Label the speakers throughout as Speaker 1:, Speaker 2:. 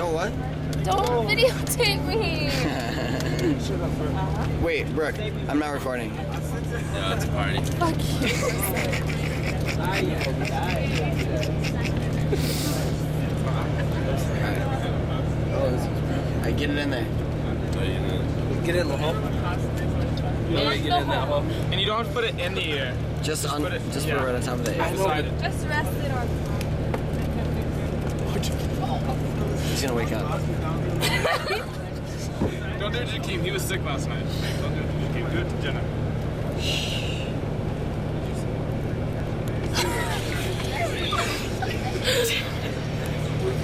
Speaker 1: Don't what?
Speaker 2: Don't videotape me.
Speaker 1: Wait, Brooke, I'm not recording.
Speaker 3: No, it's a party.
Speaker 2: Fuck you.
Speaker 1: I get it in there.
Speaker 3: Get it in the hole.
Speaker 2: Yeah,
Speaker 3: Get it in that hole.
Speaker 4: And you don't have to put it in the ear.
Speaker 1: Just put it right on top of the
Speaker 4: I
Speaker 1: ear.
Speaker 4: know.
Speaker 2: Just rest it on.
Speaker 1: He's gonna wake up.
Speaker 4: Don't do it to Jakeem. He was sick last night. Don't do it to Jakeem. Do it to Jenna.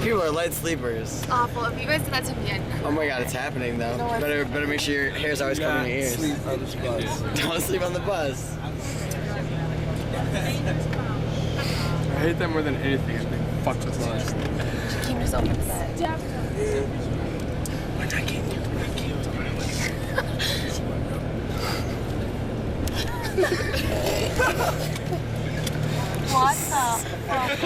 Speaker 1: People are light sleepers.
Speaker 2: Awful. If you guys did that to me, I'd cry.
Speaker 1: Oh my god, it's happening though.
Speaker 2: No,
Speaker 1: Better make sure your hair's always covering your ears.
Speaker 3: Sleep on the bus.
Speaker 1: Don't sleep on the bus.
Speaker 4: I hate that more than anything. I think fuck this life.
Speaker 2: Jakeem just opened the bed. What the fuck?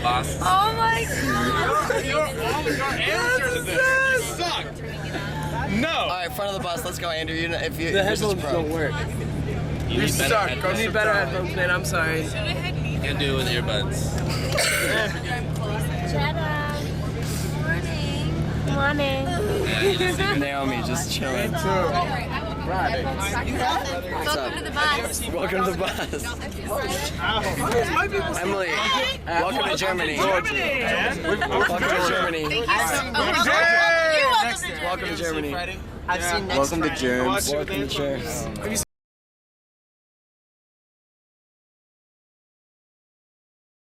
Speaker 3: Boss.
Speaker 2: Oh my god.
Speaker 4: Your answer to this sucked. No.
Speaker 1: Alright, front of the bus, let's go, Andrew. You know, if you
Speaker 3: The
Speaker 1: if you're
Speaker 3: headphones
Speaker 1: pro.
Speaker 3: don't work.
Speaker 4: You suck. Go
Speaker 3: You need better headphones, man. I'm sorry. You can do it with earbuds.
Speaker 2: Jenna. Morning. Morning.
Speaker 1: Naomi, just chilling. What's
Speaker 2: Welcome to the bus.
Speaker 1: Welcome to the bus. Emily, welcome to Germany. Welcome to Germany.
Speaker 2: You're welcome to
Speaker 1: Welcome to Germany.
Speaker 5: I've seen next
Speaker 1: Welcome to
Speaker 5: Friday.
Speaker 1: Germs. Welcome to Germs.